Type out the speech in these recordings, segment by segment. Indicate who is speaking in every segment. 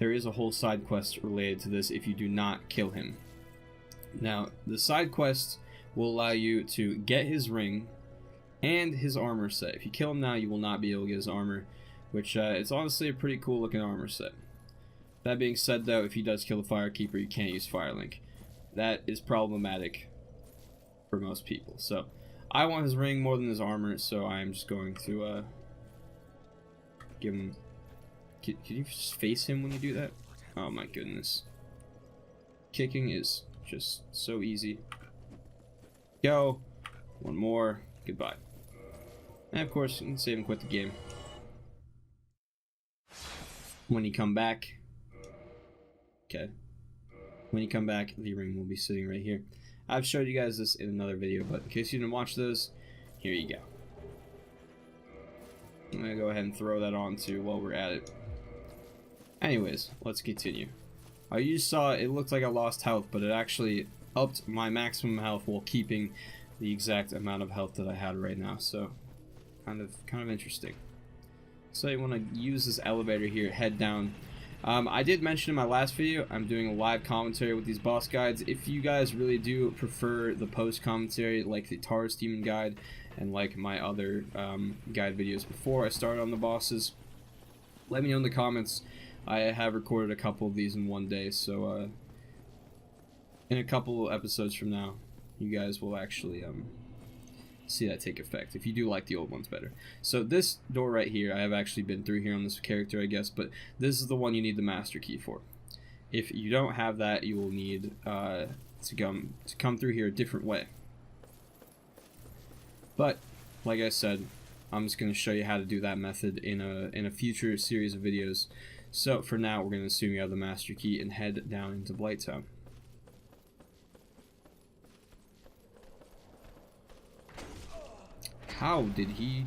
Speaker 1: there is a whole side quest related to this if you do not kill him. Now, the side quest will allow you to get his ring and his armor set. If you kill him now, you will not be able to get his armor, which it's honestly a pretty cool looking armor set. That being said, though, if he does kill the Firekeeper, you can't use Firelink. That is problematic for most people. So I want his ring more than his armor, so I'm just going to give him... Can you just face him when you do that? Oh my goodness. Kicking is just so easy. Go. One more. Goodbye. And of course, you can save and quit the game. When you come back... Okay. When you come back, the ring will be sitting right here. I've showed you guys this in another video, but in case you didn't watch those, here you go. I'm going to go ahead and throw that on too while we're at it. Anyways, let's continue. You saw it looked like I lost health, but it actually upped my maximum health while keeping the exact amount of health that I had right now. So, kind of interesting. So you want to use this elevator here, head down. I did mention in my last video, I'm doing a live commentary with these boss guides. If you guys really do prefer the post commentary, like the Taurus Demon guide, and like my other guide videos before I started on the bosses, let me know in the comments. I have recorded a couple of these in one day, so in a couple episodes from now, you guys will actually see that take effect, if you do like the old ones better. So this door right here, I have actually been through here on this character, I guess, but this is the one you need the master key for. If you don't have that, you will need to come through here a different way. But like I said, I'm just going to show you how to do that method in a future series of videos. So for now, we're going to assume you have the master key and head down into Blighttown. How did he...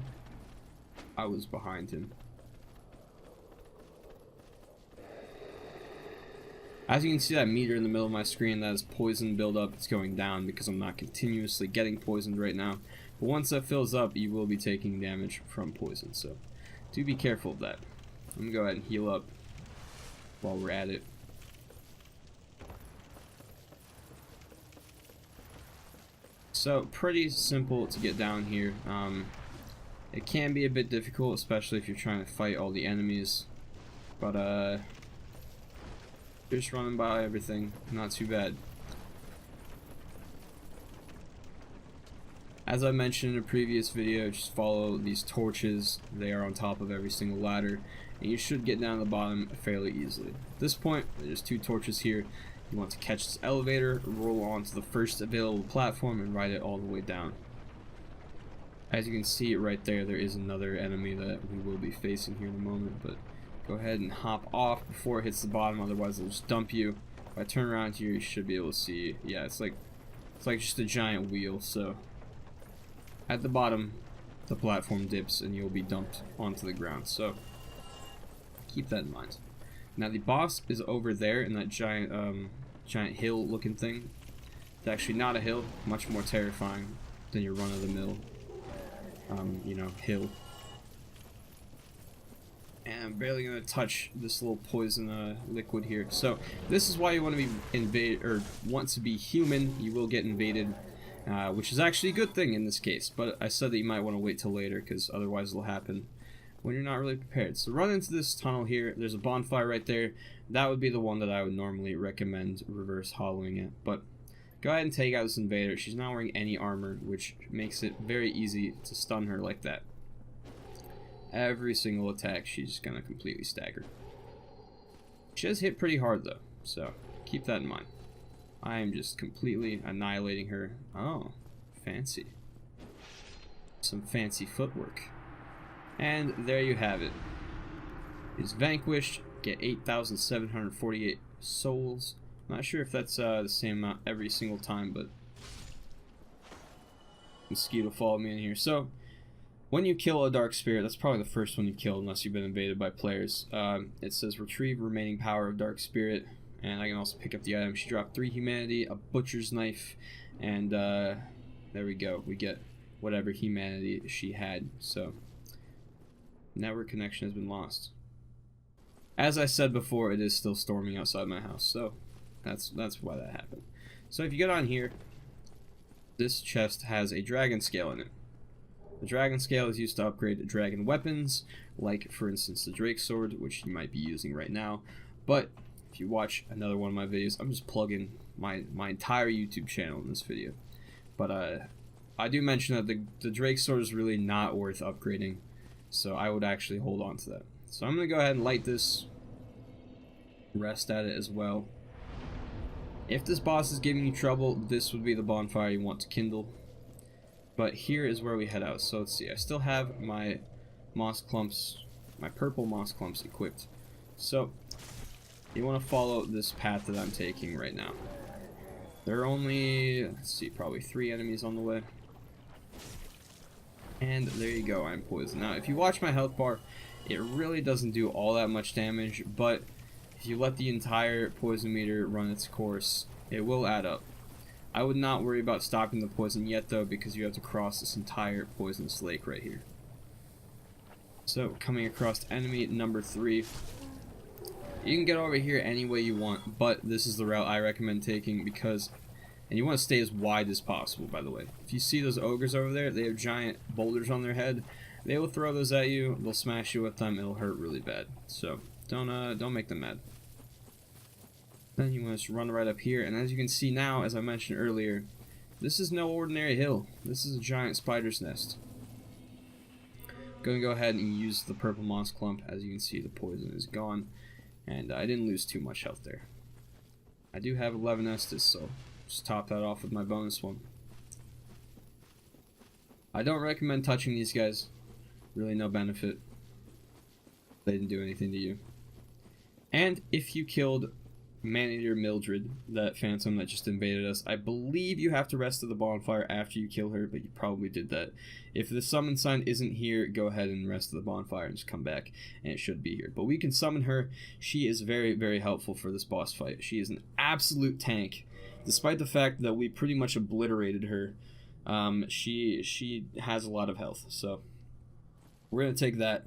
Speaker 1: I was behind him. As you can see, that meter in the middle of my screen, that is poison buildup. It's going down because I'm not continuously getting poisoned right now. But once that fills up, you will be taking damage from poison. So do be careful of that. I'm going to go ahead and heal up while we're at it. So pretty simple to get down here. It can be a bit difficult, especially if you're trying to fight all the enemies, but just running by everything, not too bad. As I mentioned in a previous video, just follow these torches. They are on top of every single ladder, and you should get down to the bottom fairly easily. At this point, there's 2 torches here. You want to catch this elevator, roll onto the first available platform, and ride it all the way down. As you can see right there, there is another enemy that we will be facing here in a moment, but go ahead and hop off before it hits the bottom, otherwise it'll just dump you. If I turn around here, you should be able to see, yeah, it's like just a giant wheel. So at the bottom, the platform dips and you'll be dumped onto the ground, so keep that in mind. Now the boss is over there in that giant hill looking thing. It's actually not a hill, much more terrifying than your run-of-the-mill you know, hill. And I'm barely gonna touch this little poison liquid here. So this is why you want to be human. You will get invaded, which is actually a good thing in this case, but I said that you might want to wait till later, because otherwise it'll happen when you're not really prepared. So run into this tunnel here. There's a bonfire right there. That would be the one that I would normally recommend reverse hollowing it. But go ahead and take out this invader. She's not wearing any armor, which makes it very easy to stun her like that. Every single attack, she's gonna completely stagger. She does hit pretty hard though, so keep that in mind. I am just completely annihilating her. Oh, fancy. Some fancy footwork. And there you have it. Is vanquished. Get 8,748 souls. Not sure if that's the same amount every single time, but mosquito followed me in here. So when you kill a dark spirit, that's probably the first one you kill unless you've been invaded by players. It says retrieve remaining power of dark spirit, and I can also pick up the item. She dropped 3 humanity, a butcher's knife, and there we go. We get whatever humanity she had. So network connection has been lost. As I said before, it is still storming outside my house, so that's why that happened. So if you get on here, this chest has a dragon scale in it. The dragon scale is used to upgrade dragon weapons, like for instance the Drake sword, which you might be using right now. But if you watch another one of my videos, I'm just plugging my entire YouTube channel in this video. But I do mention that the Drake sword is really not worth upgrading, so I would actually hold on to that. So I'm going to go ahead and light this, rest at it as well. If this boss is giving you trouble, this would be the bonfire you want to kindle. But here is where we head out. So let's see, I still have my moss clumps, my purple moss clumps equipped. So you want to follow this path that I'm taking right now. There are only, let's see, probably 3 enemies on the way. And there you go, I'm poisoned. Now, if you watch my health bar, it really doesn't do all that much damage, but if you let the entire poison meter run its course, it will add up. I would not worry about stopping the poison yet, though, because you have to cross this entire poisonous lake right here. So, coming across enemy number 3. You can get over here any way you want, but this is the route I recommend taking because, and you want to stay as wide as possible, by the way. If you see those ogres over there, they have giant boulders on their head. They will throw those at you, they'll smash you with them, it'll hurt really bad. So, don't make them mad. Then you want to just run right up here, and as you can see now, as I mentioned earlier, this is no ordinary hill. This is a giant spider's nest. Gonna go ahead and use the purple moss clump. As you can see, the poison is gone. And I didn't lose too much health there. I do have 11 Estus, so just top that off with my bonus one. I don't recommend touching these guys. Really no benefit. They didn't do anything to you. And if you killed Maneater Mildred, that phantom that just invaded us, I believe you have to rest at the bonfire after you kill her, but you probably did that. If the summon sign isn't here, go ahead and rest at the bonfire and just come back, and it should be here. But we can summon her. She is very, very helpful for this boss fight. She is an absolute tank. Despite the fact that we pretty much obliterated her, she has a lot of health, so we're going to take that.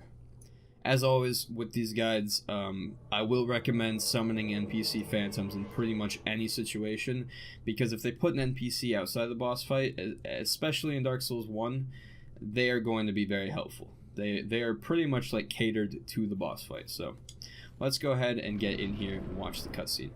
Speaker 1: As always with these guides, I will recommend summoning NPC phantoms in pretty much any situation, because if they put an NPC outside the boss fight, especially in Dark Souls 1, they are going to be very helpful. They are pretty much like catered to the boss fight. So let's go ahead and get in here and watch the cutscene.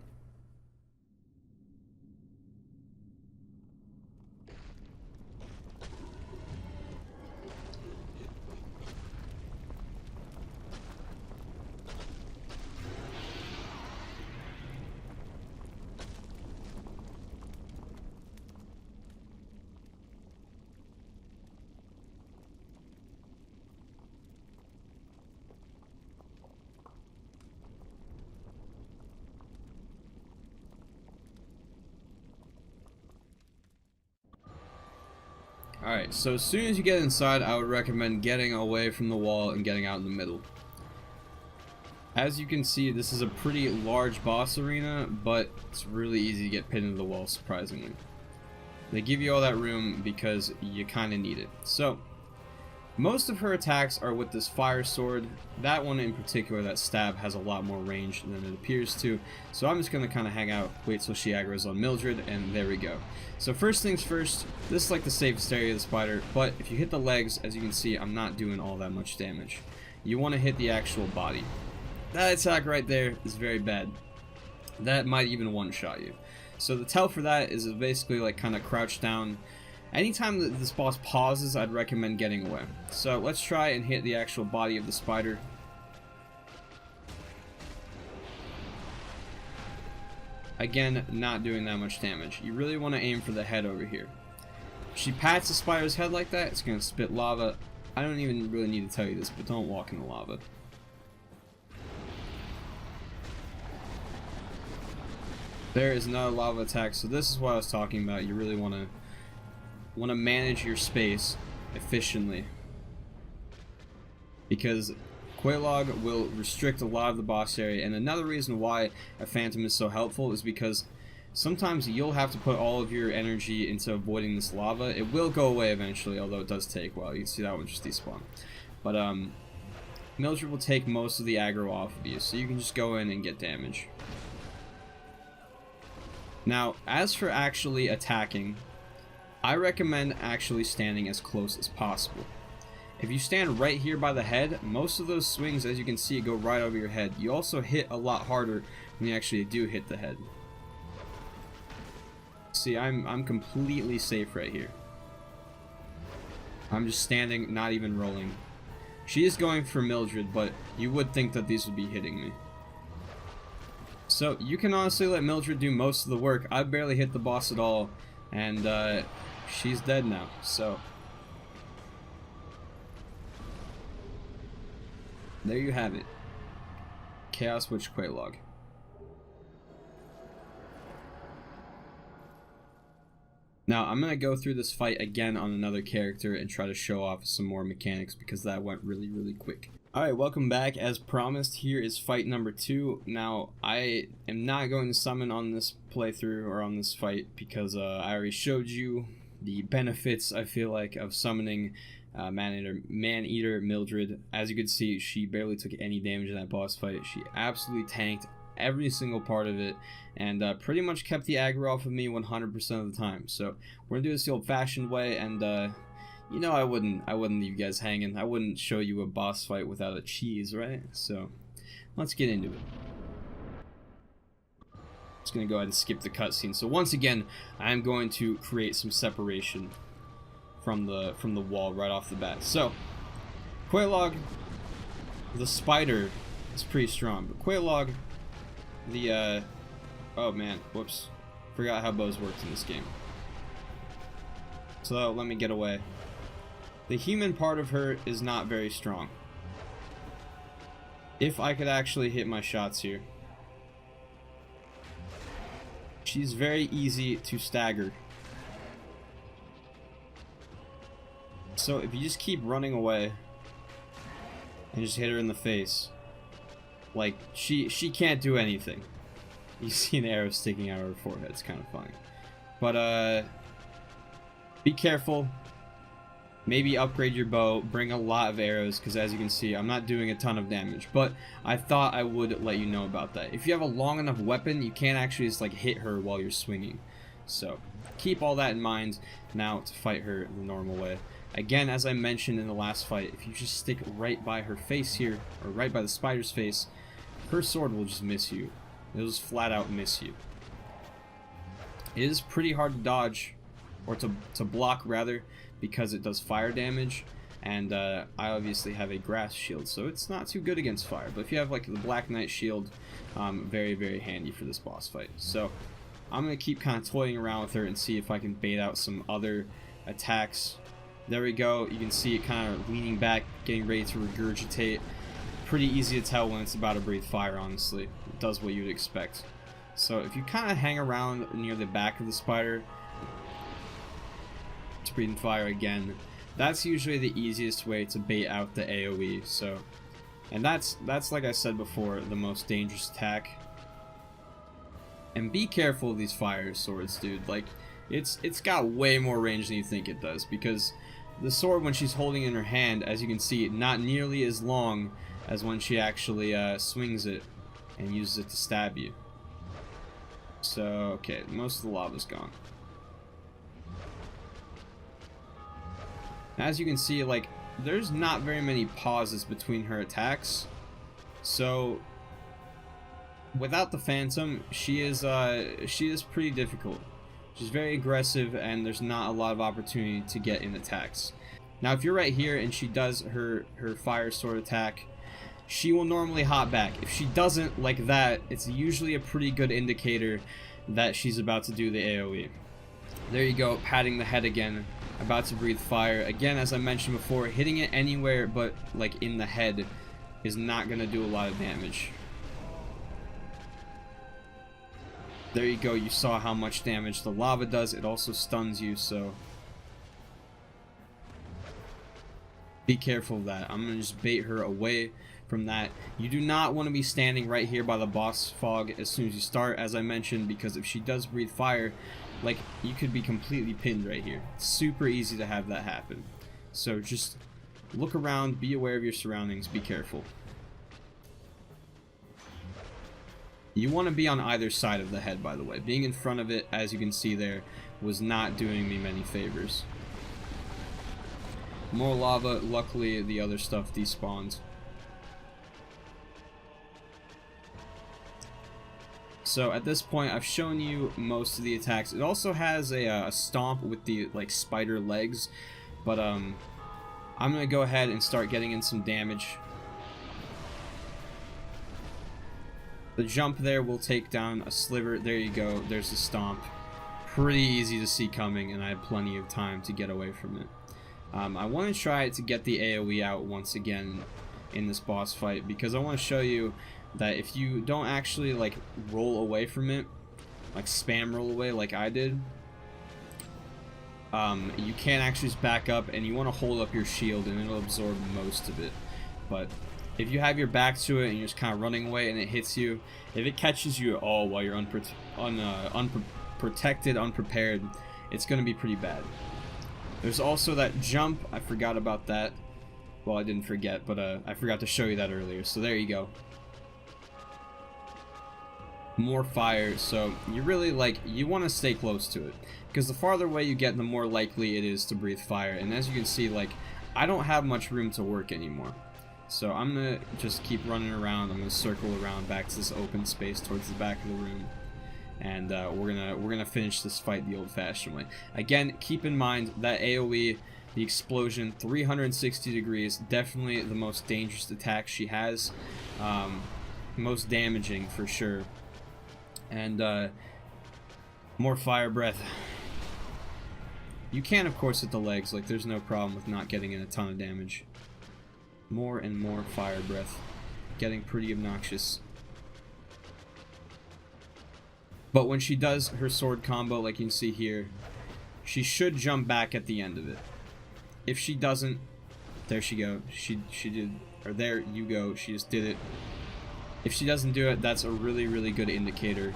Speaker 1: Alright, so as soon as you get inside, I would recommend getting away from the wall and getting out in the middle. As you can see, this is a pretty large boss arena, but it's really easy to get pinned into the wall, surprisingly. They give you all that room because you kind of need it. So, most of her attacks are with this fire sword. That one in particular, that stab, has a lot more range than it appears to. So I'm just going to kind of hang out, wait till she aggroes on Mildred, and there we go. So first things first, this is like the safest area of the spider, but if you hit the legs, as you can see, I'm not doing all that much damage. You want to hit the actual body. That attack right there is very bad. That might even one-shot you. So the tell for that is basically like kind of crouch down. Anytime that this boss pauses, I'd recommend getting away. So let's try and hit the actual body of the spider. Again, not doing that much damage. You really want to aim for the head over here. If she pats the spider's head like that, it's going to spit lava. I don't even really need to tell you this, but don't walk in the lava. There is another lava attack, so this is what I was talking about. You really want to manage your space efficiently, because Quelaag will restrict a lot of the boss area. And another reason why a phantom is so helpful is because sometimes you'll have to put all of your energy into avoiding this lava. It will go away eventually, although it does take a while. You can see that one just despawn. But Mildred will take most of the aggro off of you, so you can just go in and get damage. Now, as for actually attacking, I recommend actually standing as close as possible. If you stand right here by the head, most of those swings, as you can see, go right over your head. You also hit a lot harder when you actually do hit the head. See, I'm completely safe right here. I'm just standing, not even rolling. She is going for Mildred, but you would think that these would be hitting me. So you can honestly let Mildred do most of the work. I barely hit the boss at all, and she's dead now. So there you have it. Chaos Witch Quelaag. Now, I'm going to go through this fight again on another character and try to show off some more mechanics because that went really quick. Alright, welcome back. As promised, here is fight number 2. Now, I am not going to summon on this playthrough or on this fight because I already showed you the benefits, I feel like, of summoning Man-Eater Mildred. As you can see, she barely took any damage in that boss fight. She absolutely tanked every single part of it and pretty much kept the aggro off of me 100% of the time. So we're gonna do this the old-fashioned way, and you know, I wouldn't leave you guys hanging. I wouldn't show you a boss fight without a cheese, right? So let's get into it. Just gonna go ahead and skip the cutscene. So once again, I'm going to create some separation from the wall right off the bat. So Quelaag, the spider, is pretty strong, but Quelaag, the oh man, whoops, forgot how bows worked in this game. So let me get away. The human part of her is not very strong. If I could actually hit my shots here. She's very easy to stagger. So if you just keep running away and just hit her in the face, like, she can't do anything. You see an arrow sticking out of her forehead. It's kind of funny. But, be careful. Maybe upgrade your bow. Bring a lot of arrows, because as you can see, I'm not doing a ton of damage. But I thought I would let you know about that. If you have a long enough weapon, you can't actually just, like, hit her while you're swinging. So, keep all that in mind now to fight her the normal way. Again, as I mentioned in the last fight, if you just stick right by her face here, or right by the spider's face, her sword will just miss you. It'll just flat out miss you. It is pretty hard to dodge, or to block rather, because it does fire damage, and I obviously have a grass shield, so it's not too good against fire. But if you have like the Black Knight shield, very handy for this boss fight. So I'm gonna keep kind of toying around with her and see if I can bait out some other attacks. There we go. You can see it kind of leaning back, getting ready to regurgitate. Pretty easy to tell when it's about to breathe fire, honestly. It does what you'd expect. So if you kind of hang around near the back of the spider, it's breathing fire again. That's usually the easiest way to bait out the AoE. So, and that's like I said before, the most dangerous attack. And be careful of these fire swords, dude. Like, it's got way more range than you think it does, because the sword, when she's holding in her hand, as you can see, not nearly as long as when she actually swings it and uses it to stab you. So, okay, most of the lava's gone. As you can see, like, there's not very many pauses between her attacks. So, without the Phantom, she is pretty difficult. She's very aggressive, and there's not a lot of opportunity to get in attacks. Now, if you're right here and she does her fire sword attack, she will normally hop back. If she doesn't, like that, it's usually a pretty good indicator that she's about to do the AoE. There you go, patting the head again, about to breathe fire. Again, as I mentioned before, hitting it anywhere but like in the head is not going to do a lot of damage. There you go, you saw how much damage the lava does. It also stuns you, so be careful of that. I'm going to just bait her away from that. You do not want to be standing right here by the boss fog as soon as you start, as I mentioned, because if she does breathe fire, like, you could be completely pinned right here. It's super easy to have that happen. So just look around, be aware of your surroundings, be careful. You want to be on either side of the head, by the way. Being in front of it, as you can see there, was not doing me many favors. More lava. Luckily, the other stuff despawned. So at this point, I've shown you most of the attacks. It also has a stomp with the like spider legs, but I'm gonna go ahead and start getting in some damage. The jump there will take down a sliver. There you go. There's the stomp. Pretty easy to see coming, and I had plenty of time to get away from it. I want to try to get the AoE out once again in this boss fight, because I want to show you that if you don't actually like roll away from it, like spam roll away like I did, you can't actually just back up, and you want to hold up your shield and it'll absorb most of it. But if you have your back to it and you're just kind of running away and it hits you, if it catches you at all while you're unprotected, unprepared, it's going to be pretty bad. There's also that jump. I forgot about that. Well, I didn't forget, but I forgot to show you that earlier. So there you go. More fire. So you really you want to stay close to it, because the farther away you get, the more likely it is to breathe fire. And as you can see, I don't have much room to work anymore. So I'm gonna just keep running around. I'm gonna circle around back to this open space towards the back of the room, and we're gonna finish this fight the old-fashioned way. Again, keep in mind that AoE, the explosion, 360 degrees, definitely the most dangerous attack she has, most damaging for sure, and more fire breath. You can, of course, hit the legs. There's no problem with not getting in a ton of damage. More and more fire breath, getting pretty obnoxious. But when she does her sword combo, like you can see here, she should jump back at the end of it. If she doesn't, there she go. She did, or there you go. She just did it. If she doesn't do it, that's a really, really good indicator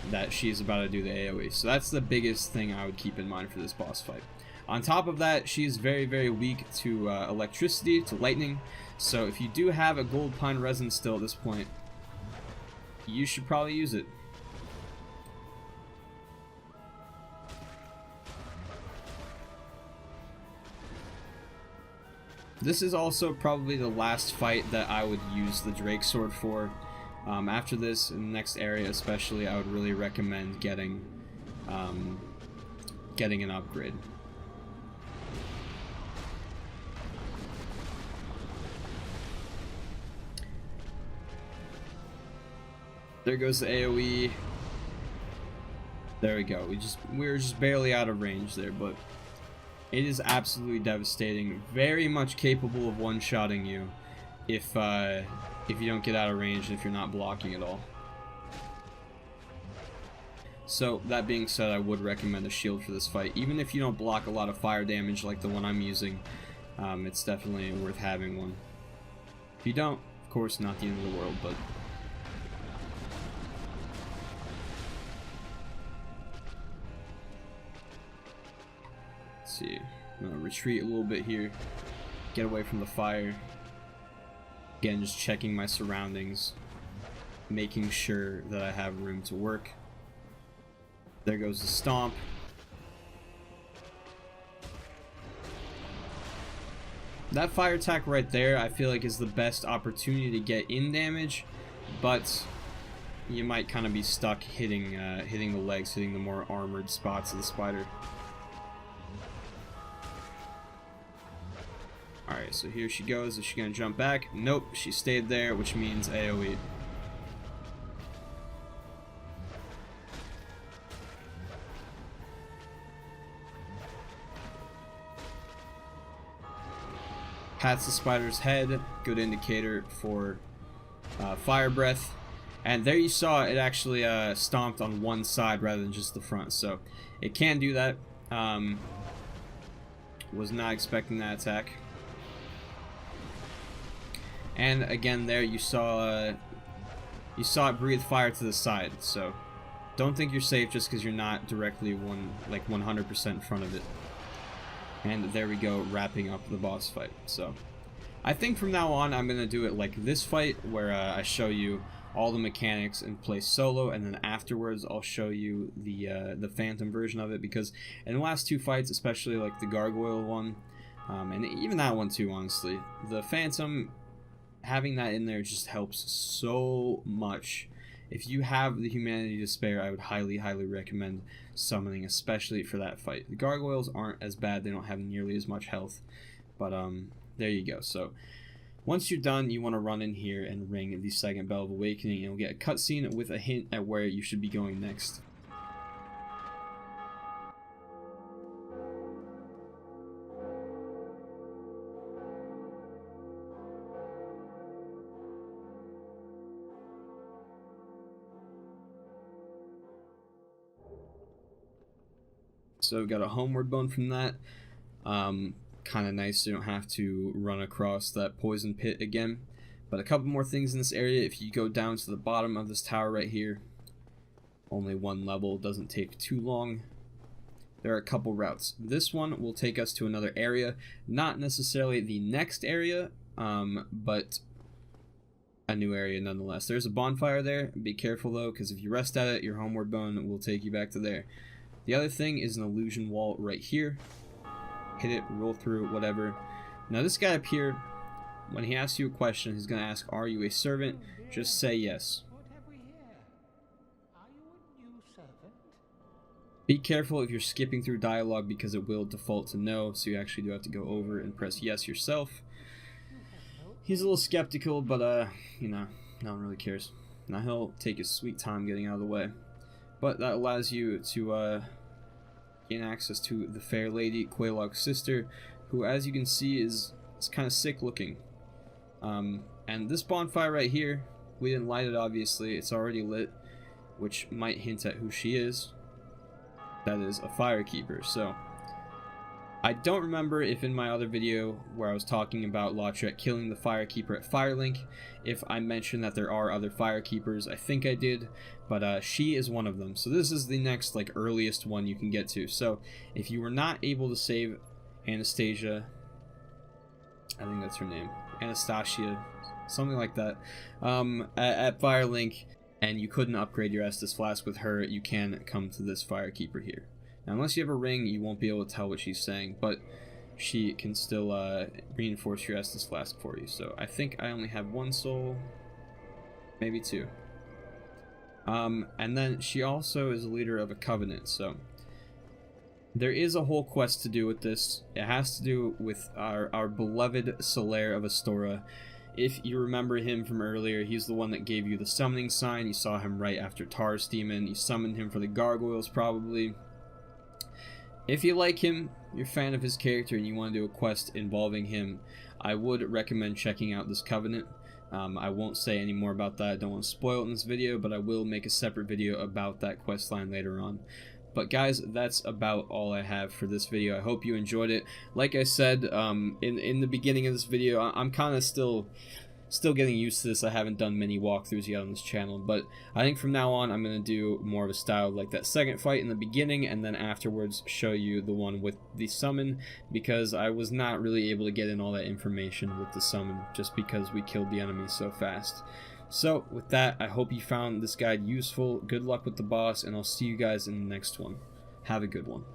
Speaker 1: that she's about to do the AoE. So that's the biggest thing I would keep in mind for this boss fight. On top of that, she is very, very weak to electricity, to lightning. So if you do have a gold pine resin still at this point, you should probably use it. This is also probably the last fight that I would use the Drake Sword for. After this, in the next area especially, I would really recommend getting an upgrade. There goes the AoE. There we go. We were just barely out of range there, but it is absolutely devastating. Very much capable of one-shotting you if you don't get out of range and if you're not blocking at all. So that being said, I would recommend a shield for this fight. Even if you don't block a lot of fire damage like the one I'm using, it's definitely worth having one. If you don't, of course, not the end of the world, but see. I'm gonna retreat a little bit here, get away from the fire. Again, just checking my surroundings, making sure that I have room to work. There goes the stomp. That fire attack right there, I feel like, is the best opportunity to get in damage, but you might kind of be stuck hitting the legs, hitting the more armored spots of the spider. Alright, so here she goes. Is she going to jump back? Nope, she stayed there, which means AoE. Pats the spider's head, good indicator for fire breath. And there you saw it actually stomped on one side rather than just the front, so it can do that. Was not expecting that attack. And again, there you saw it breathe fire to the side. So don't think you're safe just because you're not directly 100% in front of it. And there we go, wrapping up the boss fight. So I think from now on I'm going to do it like this fight, where I show you all the mechanics and play solo, and then afterwards I'll show you the Phantom version of it, because in the last two fights, especially like the Gargoyle one, and even that one too, honestly, the Phantom, having that in there just helps so much. If you have the humanity to spare, I would highly recommend summoning, especially for that fight. The Gargoyles aren't as bad, they don't have nearly as much health, but there you go. So once you're done, you want to run in here and ring the second Bell of Awakening, and you'll get a cutscene with a hint at where you should be going next. So we've got a homeward bone from that. Kind of nice, so you don't have to run across that poison pit again. But a couple more things in this area. If you go down to the bottom of this tower right here, only one level, doesn't take too long. There are a couple routes. This one will take us to another area, not necessarily the next area, but a new area nonetheless. There's a bonfire there. Be careful though, because if you rest at it, your homeward bone will take you back to there. The other thing is an illusion wall right here. Hit it, roll through, whatever. Now this guy up here, when he asks you a question, he's going to ask, are you a servant? Just say yes.
Speaker 2: What have we here? Are you a new servant?
Speaker 1: Be careful if you're skipping through dialogue, because it will default to no, so you actually do have to go over and press yes yourself. He's a little skeptical, but you know, no one really cares. Now he'll take his sweet time getting out of the way. But that allows you to gain access to the fair lady, Quelaag's sister, who, as you can see, is kind of sick looking. And this bonfire right here, we didn't light it obviously, it's already lit, which might hint at who she is. That is a firekeeper. So I don't remember if in my other video where I was talking about Lautrec killing the firekeeper at Firelink, if I mentioned that there are other firekeepers. I think I did, but she is one of them. So this is the next like earliest one you can get to. So if you were not able to save Anastasia, I think that's her name, Anastasia, something like that, at Firelink, and you couldn't upgrade your Estus Flask with her, you can come to this firekeeper here. Now, unless you have a ring, you won't be able to tell what she's saying, but she can still reinforce your Estus Flask for you. So I think I only have one soul, maybe two. And then she also is a leader of a covenant, so there is a whole quest to do with this. It has to do with our beloved Solaire of Astora. If you remember him from earlier, he's the one that gave you the summoning sign. You saw him right after Tar's Demon. You summoned him for the Gargoyles, probably. If you like him, you're a fan of his character, and you want to do a quest involving him, I would recommend checking out this Covenant. I won't say any more about that. I don't want to spoil it in this video, but I will make a separate video about that quest line later on. But guys, that's about all I have for this video. I hope you enjoyed it. Like I said in the beginning of this video, I'm kind of still getting used to this. I haven't done many walkthroughs yet on this channel, but I think from now on I'm going to do more of a style like that second fight in the beginning, and then afterwards show you the one with the summon, because I was not really able to get in all that information with the summon just because we killed the enemy so fast. So with that, I hope you found this guide useful. Good luck with the boss, and I'll see you guys in the next one. Have a good one.